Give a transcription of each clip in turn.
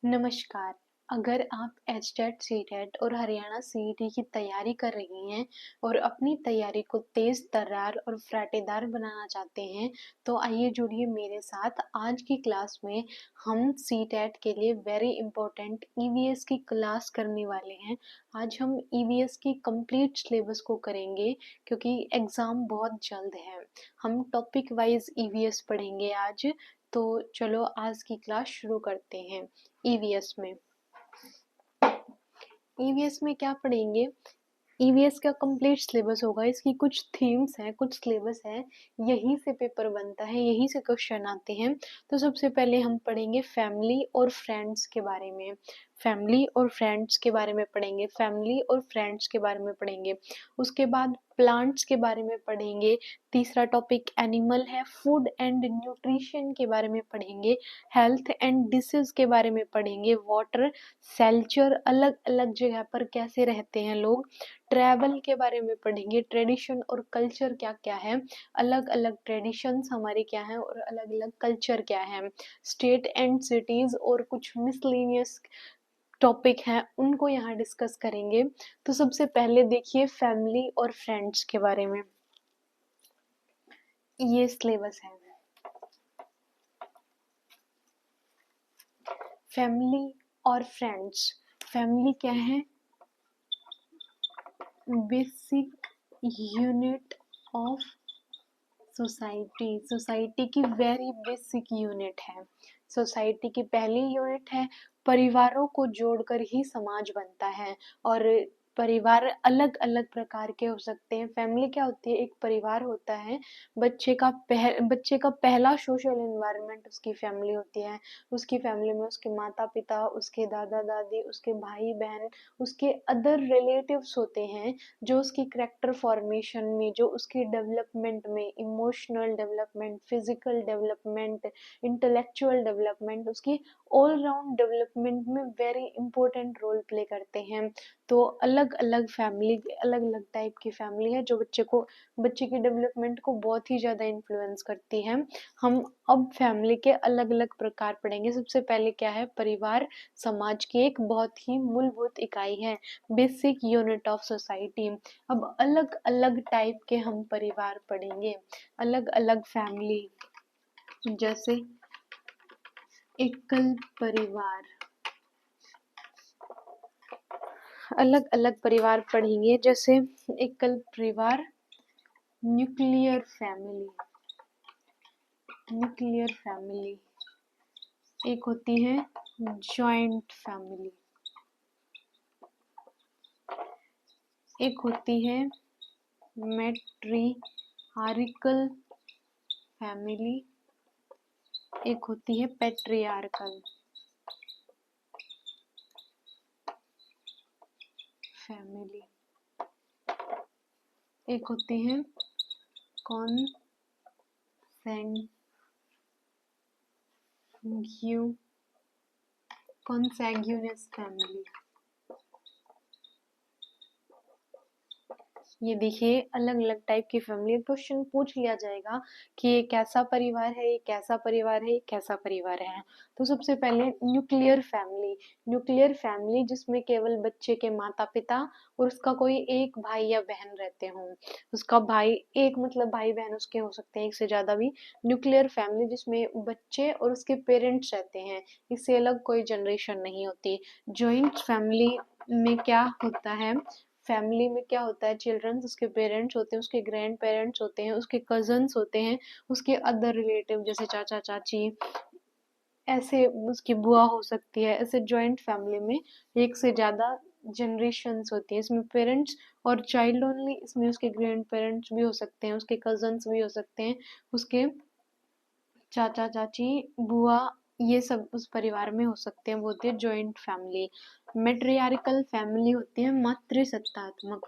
नमस्कार। अगर आप एचटेट, सीटेट और हरियाणा सीईटी की तैयारी कर रही हैं और अपनी तैयारी को तेज़ तर्रार और फ्राटेदार बनाना चाहते हैं, तो आइए जुड़िए मेरे साथ। आज की क्लास में हम सीटेट के लिए वेरी इंपॉर्टेंट ईवीएस की क्लास करने वाले हैं। आज हम ईवीएस की कंप्लीट सिलेबस को करेंगे क्योंकि एग्ज़ाम बहुत जल्द है। हम टॉपिक वाइज ईवीएस पढ़ेंगे आज। तो चलो आज की क्लास शुरू करते हैं। ईवीएस में ईवीएस में क्या पढ़ेंगे? ईवीएस का कंप्लीट सिलेबस होगा। इसकी कुछ थीम्स हैं, कुछ सिलेबस है, यहीं से पेपर बनता है, यहीं से क्वेश्चन आते हैं। तो सबसे पहले हम पढ़ेंगे फैमिली और फ्रेंड्स के बारे में। फैमिली और फ्रेंड्स के बारे में पढ़ेंगे, फैमिली और फ्रेंड्स के बारे में पढ़ेंगे। उसके बाद प्लांट्स के बारे में पढ़ेंगे। तीसरा टॉपिक एनिमल है। फूड एंड न्यूट्रिशन के बारे में पढ़ेंगे। हेल्थ एंड डिसीज के बारे में पढ़ेंगे। वाटर, सेल्चर, अलग अलग जगह पर कैसे रहते हैं लोग। ट्रैवल के बारे में पढ़ेंगे। ट्रेडिशन और कल्चर क्या क्या है, अलग अलग ट्रेडिशंस हमारे क्या हैं और अलग अलग कल्चर क्या है। स्टेट एंड सिटीज और कुछ मिसलेनियस टॉपिक हैं, उनको यहाँ डिस्कस करेंगे। तो सबसे पहले देखिए फैमिली और फ्रेंड्स के बारे में। ये सिलेबस है। फैमिली और फ्रेंड्स। फैमिली क्या है? Basic unit of society. Society की वेरी बेसिक यूनिट है। सोसाइटी की पहली यूनिट है। परिवारों को जोड़कर ही समाज बनता है और परिवार अलग अलग प्रकार के हो सकते हैं। फैमिली क्या होती है? एक परिवार होता है। बच्चे का पहला सोशल एनवायरनमेंट उसकी फैमिली होती है। उसकी फैमिली में उसके माता पिता, उसके दादा दादी, उसके भाई बहन, उसके अदर रिलेटिव्स होते हैं जो उसकी करेक्टर फॉर्मेशन में, जो उसकी डेवलपमेंट में, emotional development, physical development, intellectual development, उसकी ऑल राउंड डेवलपमेंट में वेरी इंपॉर्टेंट रोल प्ले करते हैं। तो अलग अलग फैमिली, अलग अलग टाइप की फैमिली है जो बच्चे की डेवलपमेंट को बहुत ही ज़्यादा इन्फ्लुएंस करती है। हम अब फैमिली के अलग अलग प्रकार पढ़ेंगे। सबसे पहले क्या है? परिवार समाज की एक बहुत ही मूलभूत इकाई है, बेसिक यूनिट ऑफ सोसाइटी। अब अलग अलग टाइप के हम परिवार पढ़ेंगे, अलग अलग फैमिली। जैसे एकल परिवार, अलग अलग परिवार पढ़ेंगे। जैसे एकल परिवार, न्यूक्लियर फैमिली। न्यूक्लियर फैमिली एक होती है जॉइंट फैमिली, एक होती है मैट्रिआर्कल फैमिली, एक होती है पैट्रियार्कल फैमिली, एक होती है कॉन्सैग्यूनियस फैमिली। ये देखिए अलग अलग टाइप की फैमिली। क्वेश्चन पूछ लिया जाएगा कि ये कैसा परिवार है, ये कैसा परिवार है, ये कैसा परिवार है। तो सबसे पहले न्यूक्लियर फैमिली। न्यूक्लियर फैमिली जिसमें केवल बच्चे के माता पिता और उसका कोई एक भाई या बहन रहते हों। उसका भाई एक, मतलब भाई बहन उसके हो सकते हैं एक से ज्यादा भी। न्यूक्लियर फैमिली जिसमें बच्चे और उसके पेरेंट्स रहते हैं, इससे अलग कोई जनरेशन नहीं होती। जॉइंट फैमिली में क्या होता है? फैमिली में क्या होता है? चिल्ड्रंस, उसके पेरेंट्स होते हैं, उसके ग्रैंड पेरेंट्स होते हैं, उसके कजन्स होते हैं, उसके अदर रिलेटिव जैसे चाचा चाची, ऐसे उसकी बुआ हो सकती है। ऐसे जॉइंट फैमिली में एक से ज्यादा जनरेशन्स होती है। इसमें पेरेंट्स और चाइल्ड ओनली, इसमें उसके ग्रैंड पेरेंट्स भी हो सकते हैं, उसके कजन्स भी हो सकते हैं, उसके चाचा चाची, बुआ, ये सब उस परिवार में हो सकते हैं। वो होती है जॉइंट फैमिली। मैट्रियार्कल फैमिली होती है मातृसत्तात्मक।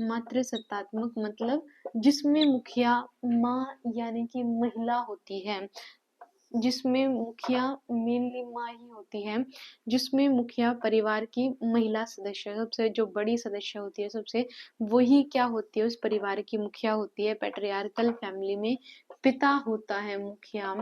मातृसत्तात्मक मतलब जिसमें मुखिया माँ यानी कि महिला होती है, जिसमें मुखिया मेनली माँ ही होती है, जिसमें मुखिया परिवार की महिला सदस्य, सबसे जो बड़ी सदस्य होती है सबसे, वही क्या होती है? उस परिवार की मुखिया होती है। पैट्रियार्कल फैमिली में पिता होता है मुखिया,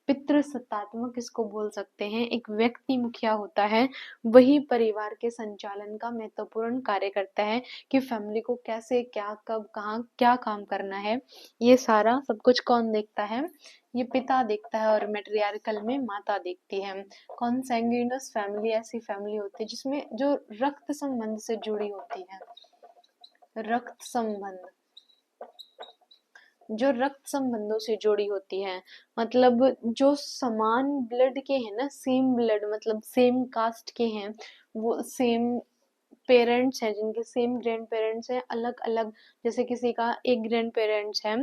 पितृसत्तात्मक इसको बोल सकते हैं, एक व्यक्ति मुखिया होता है, वही परिवार के संचालन का महत्वपूर्ण कार्य करता है कि फैमिली को कैसे, क्या, कब, कहाँ क्या काम करना है, ये सारा सब कुछ कौन देखता है, ये पिता देखता है। और मैट्रियार्कल में माता देखती है। कॉन्सैंग्यूइनस फैमिली ऐसी फैमिली होती है जिसमें जो रक्त संबंध से जुड़ी होती है, रक्त संबंध, जो रक्त संबंधों से जुड़ी होती है, मतलब जो समान ब्लड के हैं ना, सेम ब्लड मतलब सेम कास्ट के हैं, वो सेम पेरेंट्स हैं, जिनके सेम ग्रैंड पेरेंट्स हैं, अलग अलग, जैसे किसी का एक ग्रैंड पेरेंट्स है,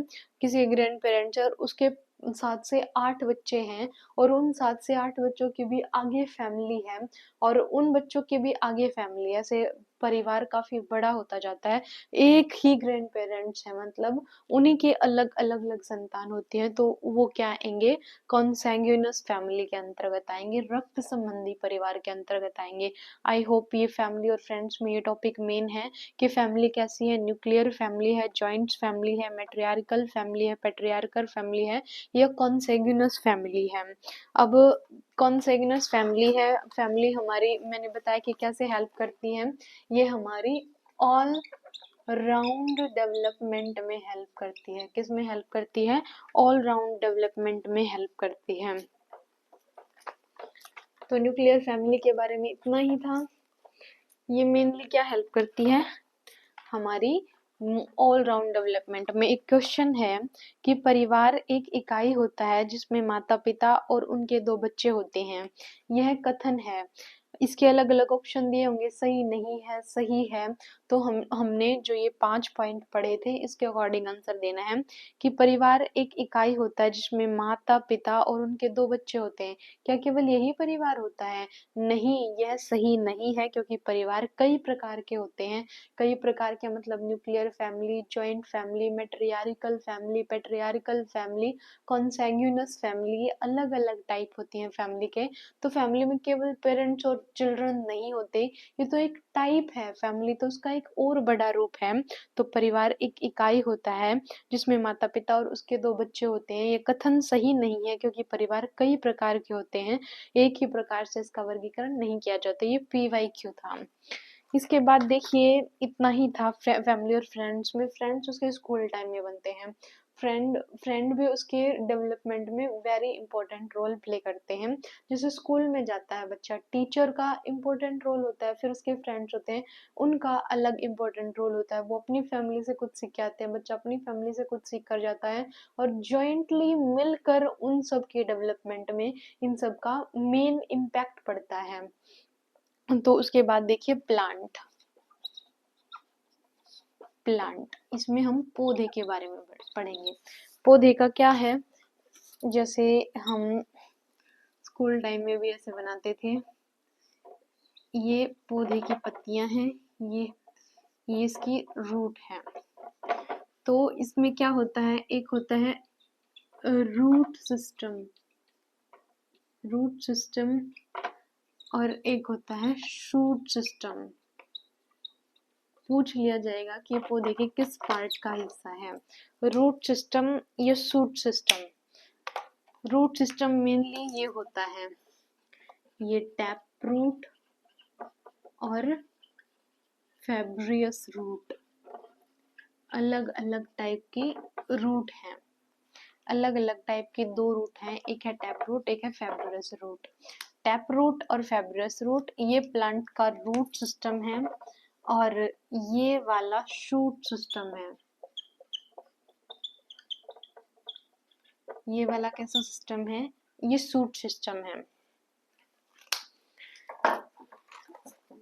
किसी ग्रैंड पेरेंट्स है और उसके 7 से 8 बच्चे हैं, और उन 7 से 8 बच्चों की भी आगे फैमिली है, और उन बच्चों की भी आगे फैमिली, ऐसे परिवार काफी बड़ा होता जाता है। एक ही ग्रैंड पेरेंट्स है, मतलब उन्हीं के अलग अलग अलग संतान होती है, तो वो क्या आएंगे, कॉन्सैंग्यूइनस फैमिली के अंतर्गत आएंगे, रक्त संबंधी परिवार के अंतर्गत आएंगे। आई होप ये फैमिली और फ्रेंड्स में ये टॉपिक मेन है कि फैमिली कैसी है, न्यूक्लियर फैमिली है, जॉइंट फैमिली है, मैट्रियार्कल फैमिली है, पैट्रियार्कल फैमिली है, या कॉन्सैंग्यूइनस फैमिली है। अब कॉन्सैंग्यूइनस फैमिली है, फैमिली हमारी, मैंने बताया कि कैसे हेल्प करती है, ये हमारी ऑल राउंड डेवलपमेंट में हेल्प करती है। किस में हेल्प करती है, ऑल राउंड डेवलपमेंट में हेल्प करती है। तो न्यूक्लियर फैमिली के बारे में इतना ही था। ये मेनली क्या हेल्प करती है, हमारी ऑल राउंड डेवलपमेंट में। एक क्वेश्चन है कि परिवार एक इकाई होता है जिसमें माता पिता और उनके 2 बच्चे होते हैं, यह कथन है। इसके अलग अलग ऑप्शन दिए होंगे, सही, नहीं है, सही है। तो हमने जो ये 5 पॉइंट पढ़े थे इसके अकॉर्डिंग आंसर देना है कि परिवार एक इकाई होता है जिसमें माता पिता और उनके 2 बच्चे होते हैं। क्या केवल यही परिवार होता है, नहीं, यह सही नहीं है, क्योंकि परिवार कई प्रकार के होते हैं। कई प्रकार के मतलब nuclear family, joint family, matriarchal family, patriarchal family, consanguineous family, ये अलग अलग टाइप होती हैं फैमिली के। तो फैमिली में केवल पेरेंट्स और चिल्ड्रन नहीं होते, ये तो एक टाइप है फैमिली, तो उसका एक और बड़ा रूप है। तो परिवार एक इकाई होता है जिसमें माता पिता और उसके 2 बच्चे होते हैं, ये कथन सही नहीं है, क्योंकि परिवार कई प्रकार के होते हैं, एक ही प्रकार से इसका वर्गीकरण नहीं किया जाता। ये PYQ था। इसके बाद देखिए इतना ही था फैमिली और फ्रेंड्स में। फ्रेंड्स उसके स्कूल टाइम में बनते हैं, फ्रेंड भी उसके डेवलपमेंट में वेरी इंपॉर्टेंट रोल प्ले करते हैं। जैसे स्कूल में जाता है बच्चा, टीचर का इम्पोर्टेंट रोल होता है, फिर उसके फ्रेंड्स होते हैं, उनका अलग इम्पोर्टेंट रोल होता है। वो अपनी फैमिली से कुछ सीख के आते हैं, बच्चा अपनी फैमिली से कुछ सीख कर जाता है, और जॉइंटली मिलकर उन सब के डेवलपमेंट में इन सब का मेन इम्पैक्ट पड़ता है। तो उसके बाद देखिए प्लांट, इसमें हम पौधे के बारे में पढ़ेंगे। पौधे का क्या है, जैसे हम स्कूल टाइम में भी ऐसे बनाते थे, ये पौधे की पत्तियां हैं, ये इसकी रूट है। तो इसमें क्या होता है, एक होता है रूट सिस्टम और एक होता है शूट सिस्टम। पूछ लिया जाएगा कि पौधे के किस पार्ट का हिस्सा है, रूट सिस्टम या shoot system. Root system mainly ये होता है, ये टैप रूट और फैब्रियस रूट, अलग अलग टाइप की रूट हैं, अलग अलग टाइप के 2 रूट हैं, एक है टैप रूट, एक है फैब्रियस रूट। टैप रूट और फैब्रियस रूट ये प्लांट का रूट सिस्टम है, और ये वाला शूट सिस्टम है। ये वाला कैसा सिस्टम है, ये शूट सिस्टम है।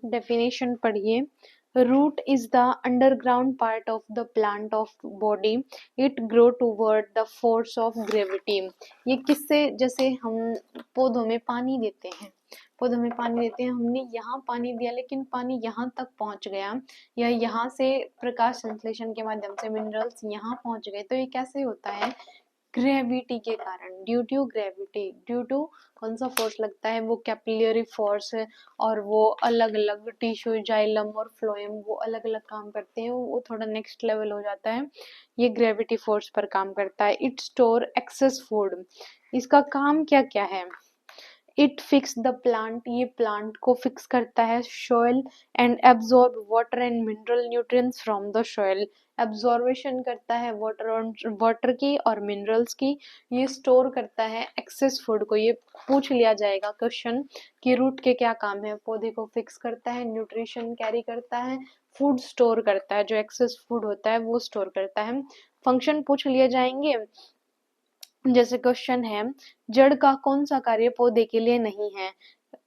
डेफिनेशन पढ़िए, root is the underground part of the plant of body, it grow toward the force of gravity. ये किससे, जैसे हम पौधों में पानी देते हैं, हमने यहाँ पानी दिया लेकिन पानी यहाँ तक पहुँच गया, या यहाँ से प्रकाश संश्लेषण के माध्यम से मिनरल्स यहाँ पहुँच गए, तो ये कैसे होता है, ग्रेविटी के कारण, due to gravity, due to कौन सा फोर्स लगता है, वो कैपिलरी फोर्स है, और वो अलग अलग टिश्यू, जाइलम और फ्लोएम वो अलग अलग काम करते हैं, वो थोड़ा नेक्स्ट लेवल हो जाता है, ये ग्रेविटी फोर्स पर काम करता है। इट स्टोर एक्सेस फूड, इसका काम क्या क्या है। इट फिक्स द प्लांट, ये प्लांट को फिक्स करता है। Soil and absorb water and mineral nutrients from the soil, absorption करता है वाटर की और मिनरल्स की। ये स्टोर करता है एक्सेस फूड को, ये पूछ लिया जाएगा क्वेश्चन कि रूट के क्या काम है। पौधे को फिक्स करता है, न्यूट्रिशन कैरी करता है, फूड स्टोर करता है, जो एक्सेस फूड होता है वो स्टोर करता है। फंक्शन पूछ लिए जाएंगे, जैसे क्वेश्चन है जड़ का कौन सा कार्य पौधे के लिए नहीं है।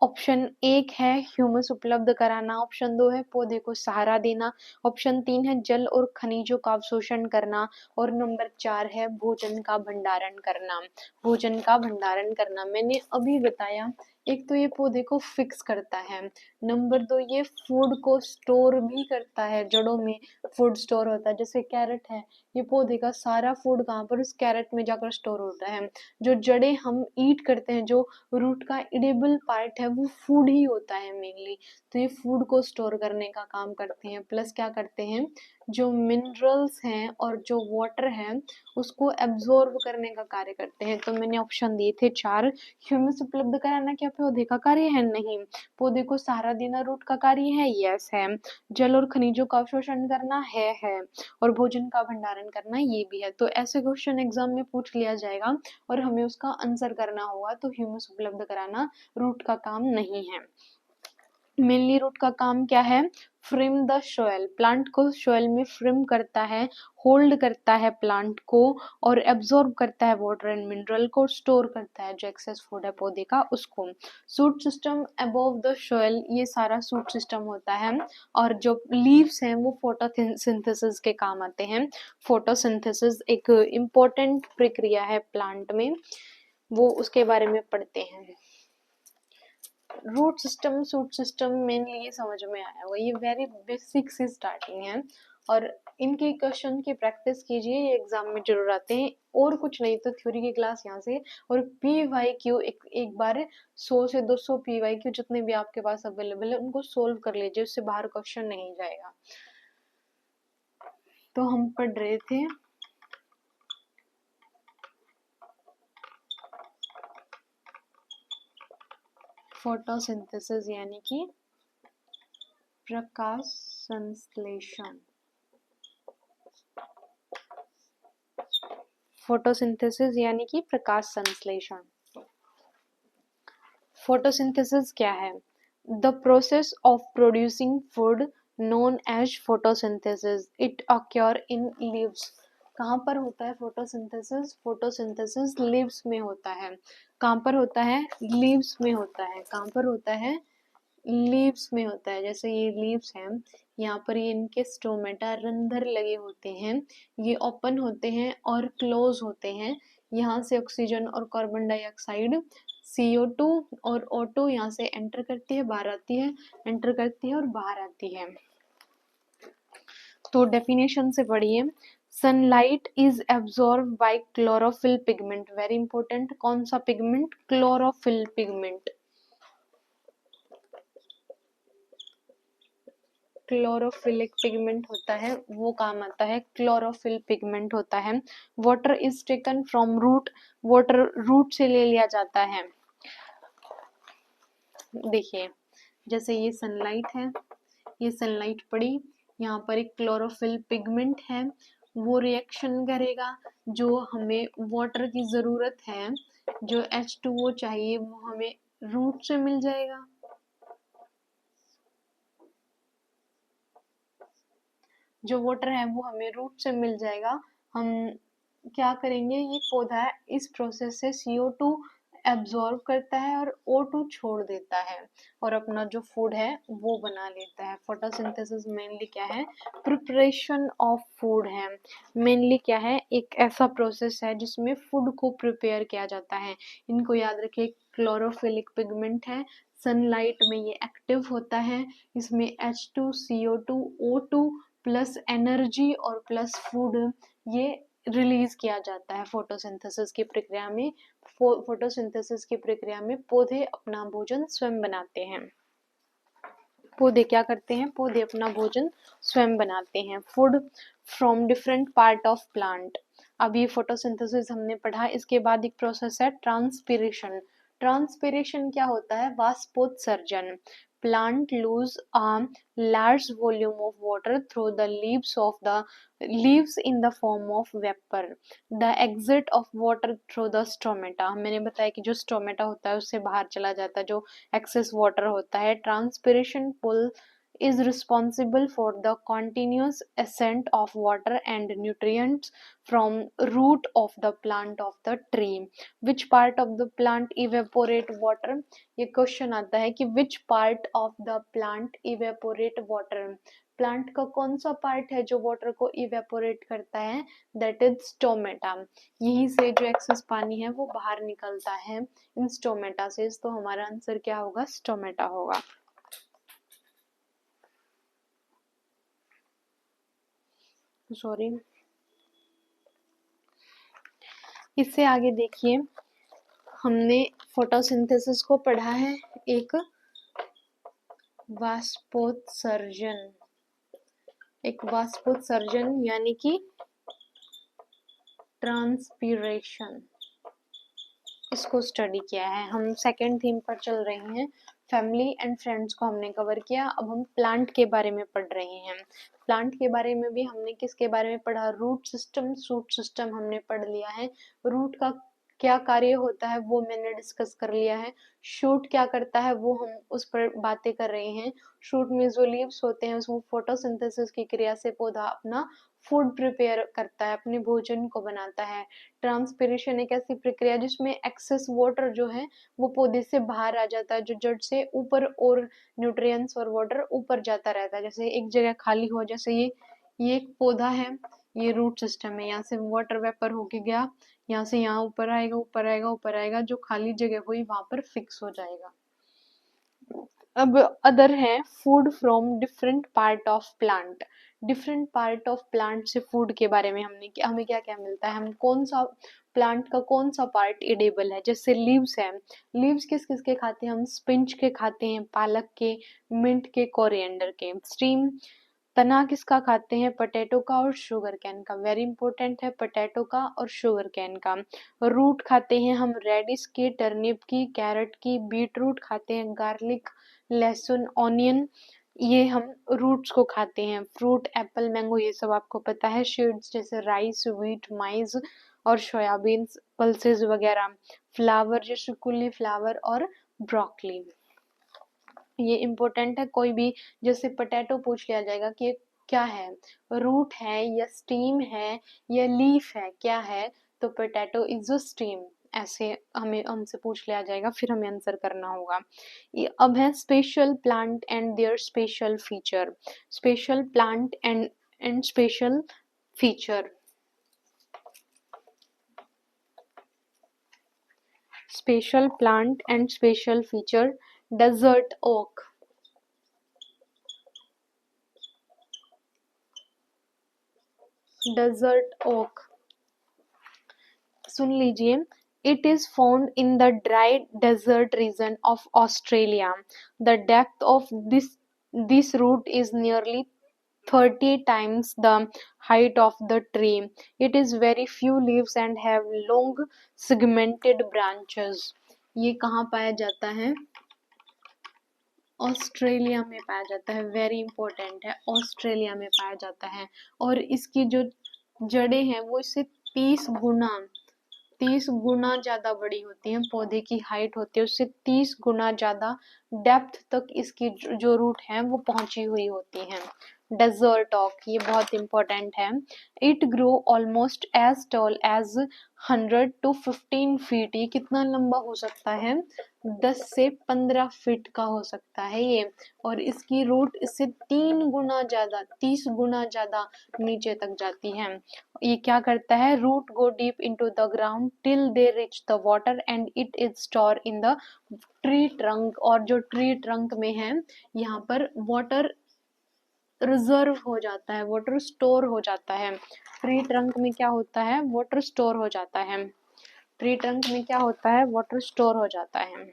ऑप्शन 1 है ह्यूमस उपलब्ध कराना, ऑप्शन 2 है पौधे को सहारा देना, ऑप्शन 3 है जल और खनिजों का अवशोषण करना, और नंबर 4 है भोजन का भंडारण करना। भोजन का भंडारण करना मैंने अभी बताया, एक तो ये पौधे को फिक्स करता है, नंबर 2 ये फूड को स्टोर भी करता है, जड़ों में फूड स्टोर होता है, जैसे कैरेट है, ये पौधे का सारा फूड कहाँ पर, उस कैरेट में जाकर स्टोर होता है। जो जड़ें हम ईट करते हैं, जो रूट का इडेबल पार्ट है, वो फूड ही होता है मेनली, तो ये फूड को स्टोर करने का काम करते हैं। प्लस क्या करते हैं, जो मिनरल्स हैं और जो वाटर है उसको एब्जॉर्ब करने का कार्य करते हैं। तो मैंने ऑप्शन दिए थे 4, ह्यूमस उपलब्ध कराना क्या पौधे का कार्य है, नहीं। पौधे को सहारा देना रूट का कार्य है, यस है। जल और खनिजों का अवशोषण करना है। और भोजन का भंडारण करना ये भी है। तो ऐसे क्वेश्चन एग्जाम में पूछ लिया जाएगा और हमें उसका आंसर करना होगा, तो ह्यूमस उपलब्ध कराना रूट का काम नहीं है। मेनली रूट का काम क्या है, फ्रेम द सोयल, प्लांट को सोयल में फ्रेम करता है, होल्ड करता है प्लांट को, और एब्जॉर्ब करता है वाटर एंड मिनरल को, स्टोर करता है जो एक्सेस फूड है पौधे का उसको। Shoot system above the soil, ये सारा सूट सिस्टम होता है, और जो लीव्स हैं वो फोटोसिंथेसिस के काम आते हैं। फोटोसिंथेसिस एक इम्पोर्टेंट प्रक्रिया है प्लांट में, वो उसके बारे में पढ़ते हैं। Root system suit system mainly ये समझ में आया हुआ, ये वेरी बेसिक से स्टार्टिंग है, और इनके क्वेश्चन की प्रैक्टिस कीजिए, ये एग्जाम में जरूर आते हैं। और कुछ नहीं तो थ्योरी की क्लास यहाँ से, और PYQ एक बार 100 से 200 PYQ जितने भी आपके पास अवेलेबल है उनको सोल्व कर लीजिए, उससे बाहर क्वेश्चन नहीं जाएगा। तो हम पढ़ रहे थे फोटोसिंथेसिस यानी कि प्रकाश संश्लेषण। फोटोसिंथेसिस यानी कि प्रकाश संश्लेषण। फोटोसिंथेसिस क्या है, the process of producing food known as photosynthesis, it occur in leaves. कहाँ पर होता है फोटोसिंथेसिस, फोटोसिंथेसिस लीव्स में होता है। कहाँ पर होता है, लीव्स में होता है। कहाँ पर होता है, लीव्स में होता है। जैसे ये लीव्स हैं, यहाँ पर ये इनके स्टोमेटा रंध्र लगे होते हैं, ये ओपन होते हैं और क्लोज होते हैं। यहाँ से ऑक्सीजन और कार्बन डाइऑक्साइड CO2 और O2 यहाँ से एंटर करती है, बाहर आती है, एंटर करती है और बाहर आती है। तो डेफिनेशन से पढ़िए, sunlight is absorb by chlorophyll pigment, very important, कौन सा पिगमेंट, क्लोरोफिल पिगमेंट। क्लोरोफिलिक पिगमेंट होता है, वो काम आता है, क्लोरोफिल पिगमेंट होता है। Water is taken from root, water root से ले लिया जाता है। देखिए जैसे ये सनलाइट है, ये सनलाइट पड़ी, यहाँ पर एक क्लोरोफिल पिगमेंट है, वो रिएक्शन करेगा, जो हमें वाटर की जरूरत है, जो H2O चाहिए वो हमें रूट से मिल जाएगा। जो वाटर है वो हमें रूट से मिल जाएगा। हम क्या करेंगे, ये पौधा इस प्रोसेस से CO2 एब्जॉर्ब करता है और O2 छोड़ देता है, और अपना जो फूड है वो बना लेता है। फोटोसिंथेसिस मेनली क्या है, प्रिपरेशन ऑफ फूड है। मेनली क्या है, एक ऐसा प्रोसेस है जिसमें फूड को प्रिपेयर किया जाता है। इनको याद रखिए, क्लोरोफिलिक पिगमेंट है, सनलाइट में ये एक्टिव होता है, इसमें H2 CO2 O2 plus energy और प्लस फूड, ये रिलीज किया जाता है फोटोसिंथेसिस की प्रक्रिया में। फोटोसिंथेसिस की प्रक्रिया में पौधे अपना भोजन स्वयं बनाते हैं। पौधे क्या करते हैं? पौधे अपना भोजन स्वयं बनाते हैं। Food from different part of plant. अब ये फोटोसिंथेसिस हमने पढ़ा। इसके बाद एक प्रोसेस है ट्रांसपिरेशन। ट्रांसपिरेशन क्या होता है? वाष्पोत्सर्जन। Plant lose large volume of water through the leaves in the form of vapor. The exit of water through the stomata. मैंने बताया कि जो स्टोमेटा होता है उससे बाहर चला जाता है जो excess water होता है। Transpiration pull is responsible for the continuous ascent of water and nutrients from root of the plant of the tree. Which part of the plant evaporate water? ये क्वेश्चन आता है कि which part of the plant evaporate water. Plant का कौन सा part है जो water को इवेपोरेट करता है? That is stomata. यहीं से जो एक्सेस पानी है वो बाहर निकलता है इन स्टोमेटा से। तो हमारा आंसर क्या होगा? स्टोमेटा होगा। सॉरी। इससे आगे देखिए, हमने फोटोसिंथेसिस को पढ़ा है एक वाष्पोत्सर्जन यानी कि ट्रांसपीरेशन, इसको स्टडी किया है। हम सेकंड थीम पर चल रहे हैं। फैमिली एंड फ्रेंड्स को हमने कवर किया। अब हम प्लांट के बारे में पढ़ रहे हैं। प्लांट के बारे में भी हमने किसके बारे में पढ़ा? रूट सिस्टम, शूट सिस्टम हमने पढ़ लिया है। रूट का क्या कार्य होता है वो मैंने डिस्कस कर लिया है। शूट क्या करता है वो हम उस पर बातें कर रहे हैं। शूट में जो लीव्स होते हैं उसमें फोटोसिंथेसिस की क्रिया से पौधा अपना फूड प्रिपेयर करता है, अपने भोजन को बनाता है। ट्रांसपिरेशन एक ऐसी प्रक्रिया जिसमें एक्सेस वाटर जो है वो पौधे से बाहर आ जाता है, जो जड़ से ऊपर और न्यूट्रिएंट्स और वाटर ऊपर जाता रहता है। जैसे एक जगह खाली हो, जैसे ये एक पौधा है, ये रूट सिस्टम है। यहाँ से वाटर वेपर होके गया, यहाँ से यहाँ ऊपर आएगा, ऊपर आएगा, ऊपर आएगा, जो खाली जगह हुई वहां पर फिक्स हो जाएगा। अब अदर है food from different part of plant. Different part of plant से फूड के बारे में हमें क्या क्या मिलता है? हम कौन सा प्लांट का कौन सा पार्ट एडेबल है? जैसे लीव्स है, लीव्स किस किस के खाते हैं हम? स्पिंच के खाते हैं, पालक के, मिंट के, कोरिएंडर के। स्टीम तना किसका खाते हैं? पोटैटो का और शुगर कैन का। वेरी इंपॉर्टेंट है, पोटैटो का और शुगर कैन का। रूट खाते हैं हम रेडिश की, टर्निप की, कैरेट की। बीट रूट खाते हैं, गार्लिक, लहसुन, ऑनियन, ये हम रूट्स को खाते हैं। फ्रूट एप्पल, मैंगो, ये सब आपको पता है। सीड्स जैसे राइस, व्हीट, माइज और सोयाबीन, पल्सेस वगैरह। फ्लावर जैसे कॉलीफ्लावर और ब्रोकली। ये इम्पोर्टेंट है। कोई भी जैसे पोटैटो पूछ लिया जाएगा कि ये क्या है, रूट है या स्टीम है या लीफ है, क्या है? तो पोटैटो इज अ स्टीम। ऐसे हमें हमसे पूछ लिया जाएगा, फिर हमें आंसर करना होगा। ये अब है special plant and their special feature. Special plant and special feature. Special plant and special feature. Desert oak. Desert oak सुन लीजिए। It is found in the dry desert region of Australia. The depth of this root is nearly 30 times the height of the tree. It is very few leaves and have long segmented branches. ये कहाँ पाया जाता है? Australia में पाया जाता है। Very important है, ऑस्ट्रेलिया में पाया जाता है। और इसकी जो जड़ें हैं वो इससे 30 गुना ज्यादा बड़ी होती हैं। पौधे की हाइट होती है उससे 30 गुना ज्यादा डेप्थ तक इसकी जो रूट है वो पहुंची हुई होती है। डेजर्ट ऑक, ये बहुत इंपॉर्टेंट है। It grow almost as tall as 100 to 15 feet. ये कितना लंबा हो सकता है? 10 से 15 फीट का हो सकता है ये। और इसकी रूट इससे 30 गुना ज्यादा नीचे तक जाती है। ये क्या करता है? Root go deep into the ground till they reach the water and it is store in the tree trunk. और जो ट्री ट्रंक में है यहाँ पर वाटर रिजर्व हो जाता है, वाटर स्टोर हो जाता है। ट्री ट्रंक में क्या होता है, वाटर स्टोर हो जाता है। ट्री ट्रंक में क्या होता है, वाटर स्टोर हो जाता है।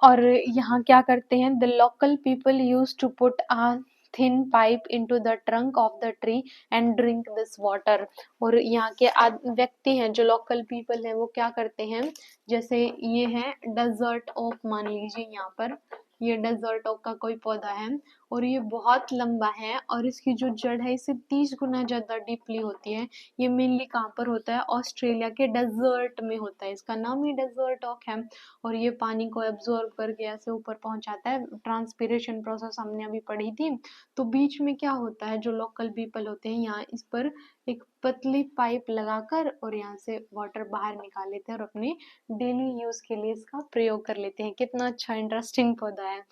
और यहाँ क्या करते हैं, the local people use to put a thin pipe into the trunk of the tree and drink this water. और यहाँ के व्यक्ति हैं जो लोकल पीपल हैं वो क्या करते हैं, जैसे ये है डेजर्ट ओक, मान लीजिए यहाँ पर ये डेजर्ट ओक का कोई पौधा है और ये बहुत लंबा है और इसकी जो जड़ है इससे 30 गुना ज्यादा डीपली होती है। ये मेनली कहाँ पर होता है, ऑस्ट्रेलिया के डेजर्ट में होता है, इसका नाम ही डेजर्ट ओक है। और ये पानी को एब्जॉर्ब करके ऐसे ऊपर पहुंचाता है, ट्रांसपीरेशन प्रोसेस हमने अभी पढ़ी थी। तो बीच में क्या होता है, जो लोकल पीपल होते हैं यहाँ इस पर एक पतली पाइप लगाकर और यहाँ से वाटर बाहर निकाल लेते हैं और अपने डेली यूज के लिए इसका प्रयोग कर लेते हैं। कितना अच्छा इंटरेस्टिंग पौधा है,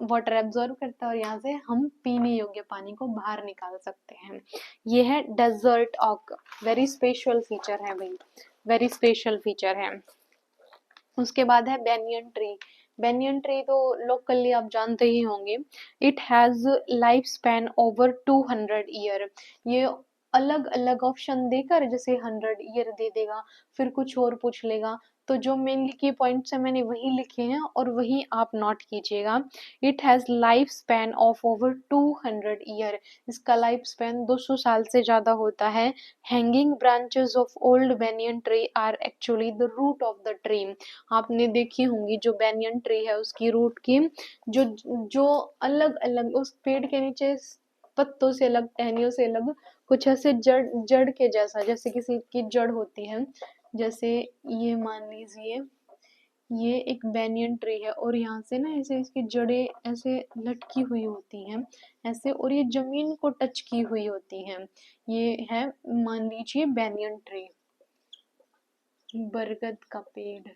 वाटर एब्जॉर्ब करता है और यहाँ से हम पीने योग्य पानी को बाहर निकाल सकते हैं। ये है डेजर्ट ऑक, वेरी स्पेशल फीचर है भाई, वेरी स्पेशल फीचर है। उसके बाद है बेनियन ट्री। बेनियन ट्री तो लोकली आप जानते ही होंगे। It has life span over 200 year. ये अलग अलग ऑप्शन देकर जैसे 100 ईयर दे देगा, फिर कुछ और पूछ लेगा। तो जो मेनली की पॉइंट्स है मैंने वही लिखे हैं और वही आप नोट कीजिएगा। It has life span of over 200 year. इसका लाइफ स्पैन 200 साल से ज्यादा होता है। Hanging branches of old banyan tree are actually the root of the tree. आपने देखी होंगी जो बेनियन ट्री है उसकी रूट की जो जो अलग अलग उस पेड़ के नीचे पत्तों से अलग, टहनियों से अलग, कुछ ऐसे जड़ जड़ के जैसा, जैसे किसी की जड़ होती है। जैसे ये मान लीजिए ये एक बेनियन ट्री है और यहाँ से ना ऐसे इसकी जड़ें ऐसे लटकी हुई होती हैं ऐसे, और ये जमीन को टच की हुई होती हैं। ये है मान लीजिए बेनियन ट्री, बरगद का पेड़,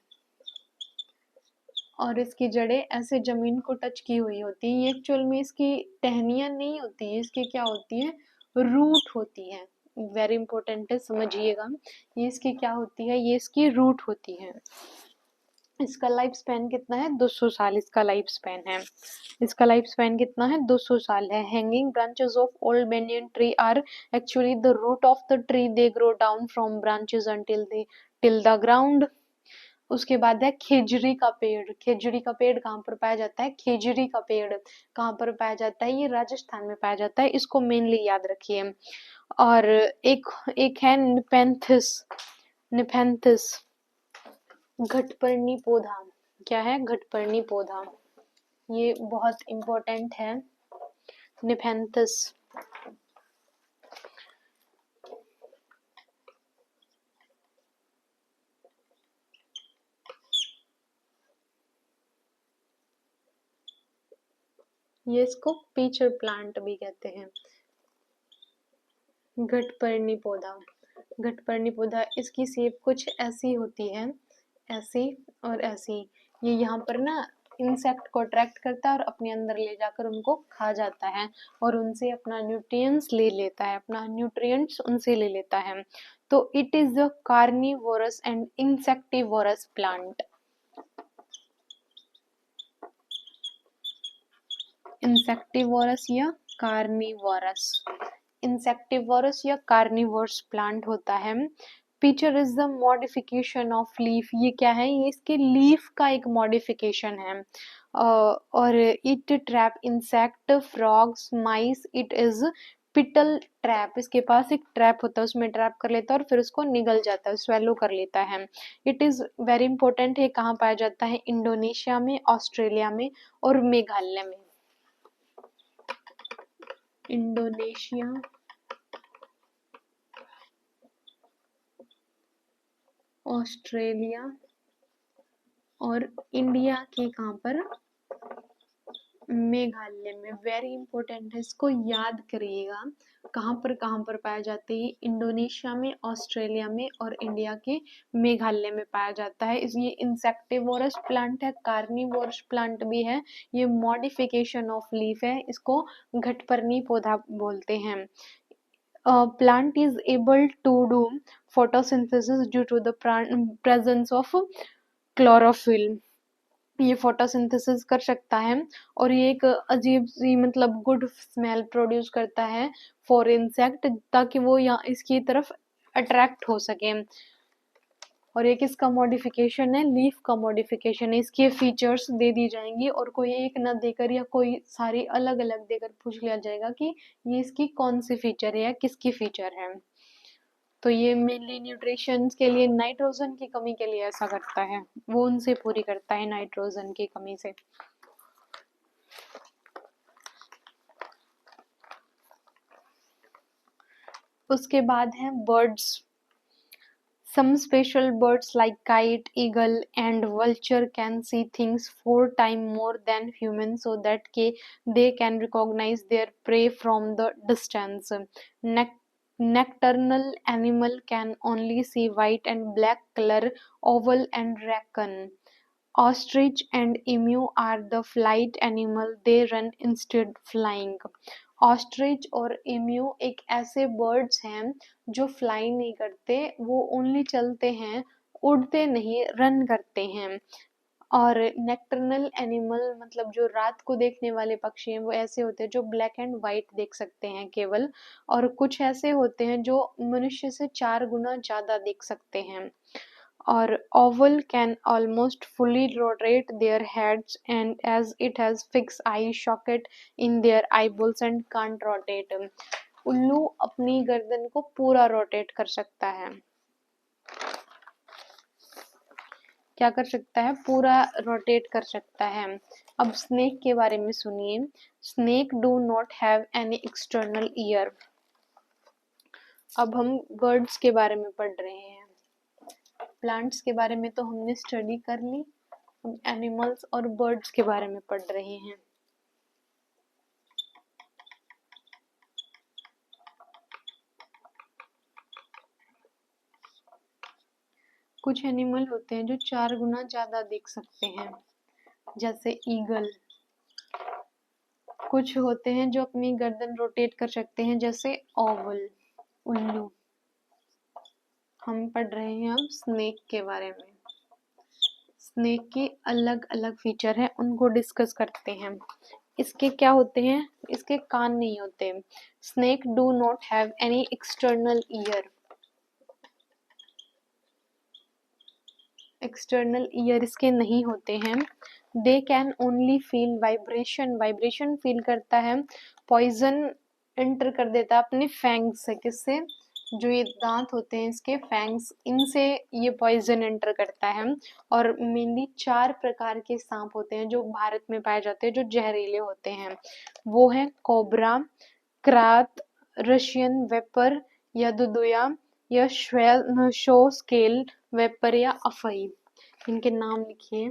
और इसकी जड़ें ऐसे जमीन को टच की हुई होती हैं। ये एक्चुअल में इसकी टहनियाँ नहीं होती है, इसकी क्या होती है, रूट होती है। वेरी इंपॉर्टेंट है, समझिएगा। ये इसकी क्या होती है, ये इसकी रूट होती है। इसका लाइफ स्पैन कितना है, 200 साल इसका लाइफ स्पैन है। इसका लाइफ स्पैन कितना है, 200 साल है। Hanging branches of old banyan tree are actually the root of the tree, they grow down from branches until they till the ground. उसके बाद है खेजड़ी का पेड़। खेजड़ी का पेड़ कहाँ पर पाया जाता है, खेजड़ी का पेड़ कहाँ पर पाया जाता है, ये राजस्थान में पाया जाता है, इसको मेनली याद रखिए। और एक एक है निपेंथिस। निपेंथिस घटपर्णी पौधा। क्या है, घटपर्णी पौधा, ये बहुत इंपॉर्टेंट है। निपेंथिस ये इसको पीचर प्लांट भी कहते हैं। घटपर्णी पौधा, घटपर्णी पौधा, इसकी शेप कुछ ऐसी होती है, ऐसी और ऐसी। ये यहाँ पर ना इंसेक्ट को अट्रैक्ट करता है और अपने अंदर ले जाकर उनको खा जाता है और उनसे अपना न्यूट्रिएंट्स ले लेता है, अपना न्यूट्रिएंट्स उनसे ले लेता है। तो it is a carnivorous and insectivorous plant. Insectivorous या कार्निवोरस, इंसेक्टिवोरस या कार्निवोरस प्लांट होता है। Pitcher is the modification of leaf. ये क्या है, ये इसके लीफ का एक मॉडिफिकेशन है। और it trap insect, frogs, mice. It is pitfall trap, इसके पास एक ट्रैप होता है, उसमें ट्रैप कर लेता है और फिर उसको निगल जाता है, स्वेलो कर लेता है। इट इज वेरी इंपॉर्टेंट है, कहाँ पाया जाता है, इंडोनेशिया में, ऑस्ट्रेलिया में और मेघालय में। इंडोनेशिया, ऑस्ट्रेलिया और इंडिया के कहाँ पर, मेघालय में। वेरी इंपॉर्टेंट है, इसको याद करिएगा। कहाँ पर पाया जाता है, इंडोनेशिया में, ऑस्ट्रेलिया में और इंडिया के मेघालय में पाया जाता है। ये इंसेक्टिवोरस प्लांट है, कार्निवोरस प्लांट भी है, ये मॉडिफिकेशन ऑफ लीफ है, इसको घटपर्णी पौधा बोलते हैं। Plant is able to do photosynthesis due to the presence of chlorophyll. ये फोटोसिंथेसिस कर सकता है और ये एक अजीब सी मतलब गुड स्मेल प्रोड्यूस करता है फॉर इंसेक्ट, ताकि वो यहाँ इसकी तरफ अट्रैक्ट हो सके। और एक इसका मॉडिफिकेशन है, लीफ का मॉडिफिकेशन है। इसके फीचर्स दे दी जाएंगी और कोई एक ना देकर या कोई सारी अलग अलग देकर पूछ लिया जाएगा कि ये इसकी कौन सी फीचर है या किसकी फीचर है। तो ये मेनली न्यूट्रिशन के लिए, नाइट्रोजन की कमी के लिए ऐसा करता है, वो उनसे पूरी करता है नाइट्रोजन की कमी से। उसके बाद है birds. Some special birds like kite, eagle and vulture can see things 4 times more than humans so that they can recognize their prey from the distance. Nocturnal animal can only see white and black color, owl and raccoon. Ostrich and emu are the flight animal, they run instead flying. Ostrich और एम्यू एक ऐसे birds हैं जो fly नहीं करते, वो only चलते हैं, उड़ते नहीं, रन करते हैं। और नेक्टर्नल एनिमल मतलब जो रात को देखने वाले पक्षी हैं वो ऐसे होते हैं जो ब्लैक एंड वाइट देख सकते हैं केवल, और कुछ ऐसे होते हैं जो मनुष्य से 4 गुना ज्यादा देख सकते हैं। और owl can almost fully rotate their heads and as it has fixed eye socket in their eyeballs and can't rotate. उल्लू अपनी गर्दन को पूरा रोटेट कर सकता है। क्या कर सकता है? पूरा रोटेट कर सकता है। अब स्नेक के बारे में सुनिए। Snake do not have any external ear. अब हम बर्ड्स के बारे में पढ़ रहे हैं। प्लांट्स के बारे में तो हमने स्टडी कर ली, हम एनिमल्स और बर्ड्स के बारे में पढ़ रहे हैं। कुछ एनिमल होते हैं जो 4 गुना ज्यादा देख सकते हैं, जैसे ईगल। कुछ होते हैं जो अपनी गर्दन रोटेट कर सकते हैं, जैसे ओवल, उल्लू। हम पढ़ रहे हैं अब स्नेक के बारे में। स्नेक के अलग अलग फीचर हैं, उनको डिस्कस करते हैं। इसके क्या होते हैं? इसके कान नहीं होते। Snake do not have any external ear. External ear इसके नहीं होते हैं। They can only feel vibration. Vibration feel करता है। पॉइजन एंटर कर देता है अपने फैंग्स से। किससे? जो ये दांत होते हैं इसके फैंग्स, इनसे ये पॉइजन एंटर करता है। और मेनली 4 प्रकार के सांप होते हैं जो भारत में पाए जाते हैं, जो जहरीले होते हैं। वो है कोबरा, क्रात, रशियन वेपर या दुदुया, या शो स्केल वेपर या अफई। इनके नाम लिखिए।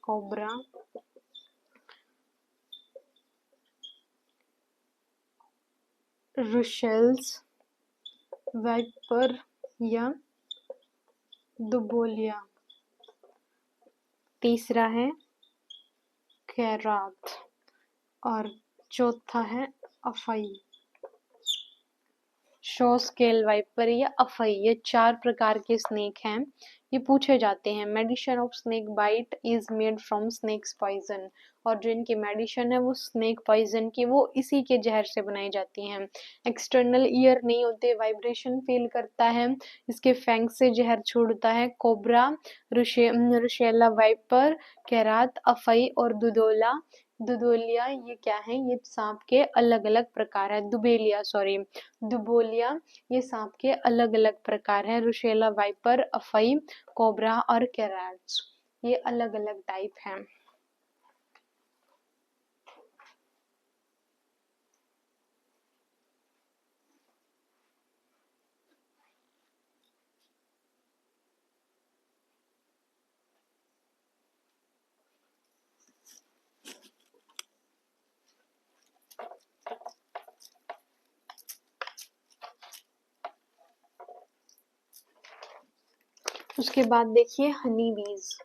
कोबरा, रुशेल्स, वेपर या दुबोलिया। तीसरा है कैरात और चौथा है अफई। शो स्केल वाइपर या अफई, ये 4 प्रकार के स्नेक हैं। ये पूछे जाते हैं। Medicine of snake bite is made from snakes poison. और जो इनकी मेडिसिन है वो स्नेक पॉइजन की, वो इसी के जहर से बनाई जाती हैं। एक्सटर्नल ईयर नहीं होते, वाइब्रेशन फील करता है, इसके फैंग से जहर छोड़ता है। कोबरा, रुशेला वाइपर, केरात, अफई और दुदोलिया ये क्या है? ये सांप के अलग अलग प्रकार है। दुबोलिया ये सांप के अलग अलग प्रकार है। रुशेला वाइपर, अफई, कोबरा और कैराट्स, ये अलग अलग टाइप हैं। उसके बाद देखिए हनी बीज।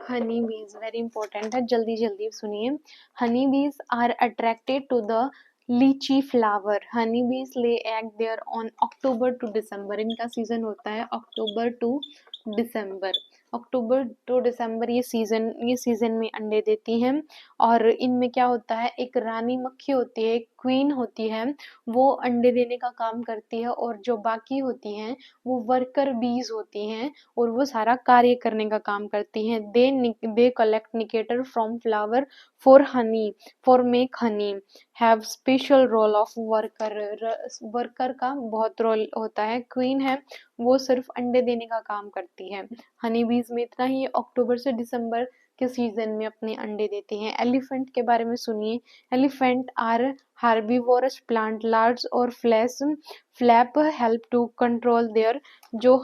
हनी बीज वेरी इंपॉर्टेंट है, जल्दी जल्दी सुनिए। Honey bees are attracted to the litchi flower. Honey bees lay egg there on October to December. इनका सीजन होता है अक्टूबर टू दिसंबर। अक्टूबर टू दिसंबर ये सीजन में अंडे देती हैं। और इनमें क्या होता है, एक रानी मक्खी होती है, एक क्वीन होती है, वो अंडे देने का काम करती है, और जो बाकी होती हैं वो वर्कर बीज होती हैं और वो सारा कार्य करने का काम करती हैं। They collect nectar from flower for honey, for make honey, have special role of worker का बहुत रोल होता है। क्वीन है वो सिर्फ अंडे देने का काम करती है। हनी बीज में इतना ही, अक्टूबर से दिसंबर के सीजन में अपने अंडे देते हैं। एलिफेंट के बारे में सुनिए। Elephant are herbivorous plant, large और flap help to control their, जो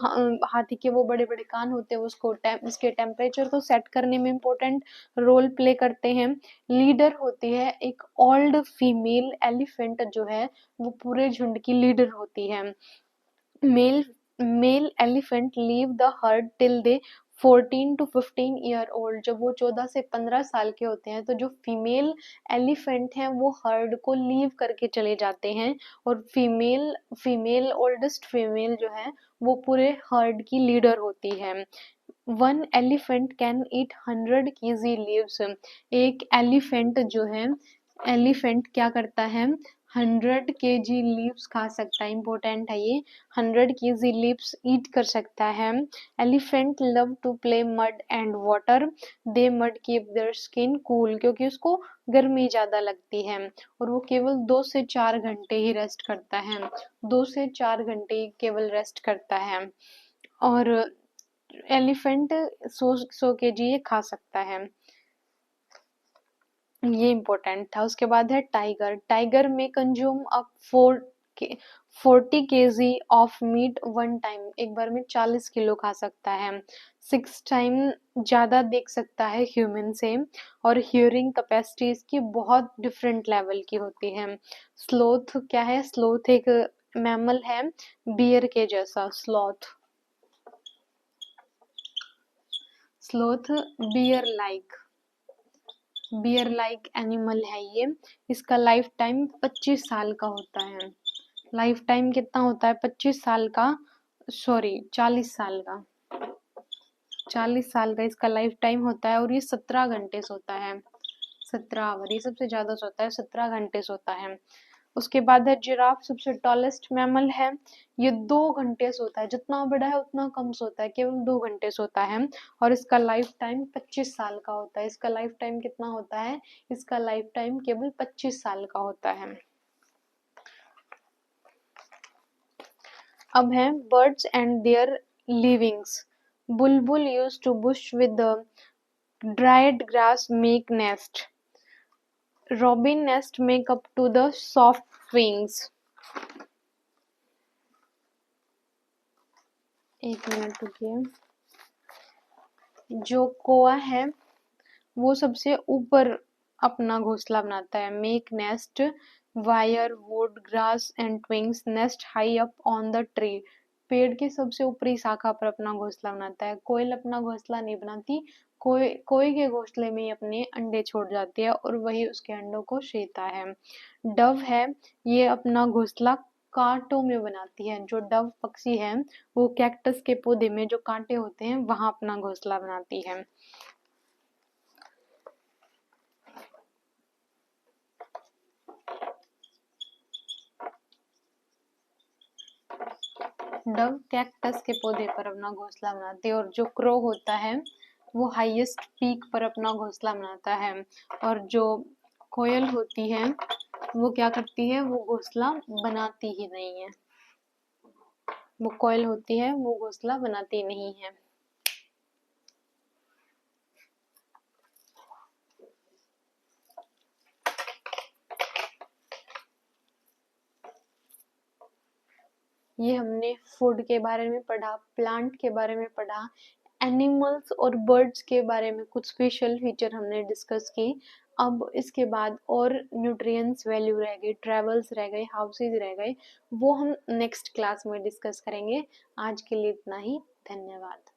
हाथी के वो बड़े बड़े कान होते हैं उसके टेम्परेचर को सेट करने में इम्पोर्टेंट रोल प्ले करते हैं। लीडर होती है एक ओल्ड फीमेल एलिफेंट जो है वो पूरे झुंड की लीडर होती है। Male male elephant leave the herd till they 14 to 15 year old, जब वो 14 से 15 साल के होते हैं तो जो फीमेल एलिफेंट हैं वो हर्ड को लीव करके चले जाते हैं, और फीमेल ओल्डेस्ट फीमेल जो है वो पूरे हर्ड की लीडर होती है। One elephant can eat 100 KG leaves, एक एलिफेंट जो है, एलिफेंट क्या करता है, 100 केजी लीव्स खा सकता है, इंपॉर्टेंट है ये, 100 केजी लीव्स ईट कर सकता है। Elephant love to play mud and water, they mud keep their skin cool, क्योंकि उसको गर्मी ज्यादा लगती है, और वो केवल 2 से 4 घंटे ही रेस्ट करता है, 2 से 4 घंटे ही केवल रेस्ट करता है। और एलिफेंट 100 केजी ये खा सकता है, ये इम्पोर्टेंट था। उसके बाद है टाइगर। टाइगर में consume up 40 KG of meat one time, एक बार में 40 किलो खा सकता है। 6 टाइम ज्यादा देख सकता है ह्यूमन से, और हियरिंग कैपेसिटी इसकी बहुत डिफरेंट लेवल की होती है। स्लोथ क्या है, स्लोथ एक मैमल है बियर के जैसा, स्लोथ बियर लाइक एनिमल है ये। इसका लाइफ टाइम 25 साल का होता है। लाइफ टाइम कितना होता है, 25 साल का, सॉरी 40 साल का, 40 साल का इसका लाइफ टाइम होता है, और ये 17 घंटे सोता है, 17 आवर, ये सबसे ज्यादा सोता है, 17 घंटे सोता है। उसके बाद है जिराफ, सबसे टॉलेस्ट मैमल है, ये 2 घंटे सोता है, जितना बड़ा है उतना कम सोता है, केवल 2 घंटे सोता है, और इसका लाइफ टाइम 25 साल का होता है। इसका लाइफ टाइम कितना होता है, इसका लाइफ टाइम केवल 25 साल का होता है। अब है birds and their livings. Bulbul used to bush with the dried grass make nest. Robin nest make up to the soft wings. एक मिनट रुकिए। जो कोआ है वो सबसे ऊपर अपना घोंसला बनाता है। Make nest wire wood grass and twigs, nest high up on the tree, पेड़ की सबसे ऊपरी शाखा पर अपना घोंसला बनाता है। कोयल अपना घोंसला नहीं बनाती, कोई के घोंसले में ही अपने अंडे छोड़ जाती है और वही उसके अंडों को सेता है। डव है, ये अपना घोंसला कांटों में बनाती है। जो डव पक्षी है वो कैक्टस के पौधे में जो कांटे होते हैं वहां अपना घोंसला बनाती है। डव कैक्टस के पौधे पर अपना घोंसला बनाती है, और जो क्रो होता है वो हाईएस्ट पीक पर अपना घोंसला बनाता है, और जो कोयल होती है वो क्या करती है, वो घोंसला बनाती ही नहीं है। वो कोयल होती है वो घोंसला बनाती नहीं है। ये हमने फूड के बारे में पढ़ा, प्लांट के बारे में पढ़ा, एनिमल्स और बर्ड्स के बारे में कुछ स्पेशल फीचर हमने डिस्कस की। अब इसके बाद और न्यूट्रिएंट्स वैल्यू रह गई, ट्रेवल्स रह गए, हाउसेज रह गए, वो हम नेक्स्ट क्लास में डिस्कस करेंगे। आज के लिए इतना ही, धन्यवाद।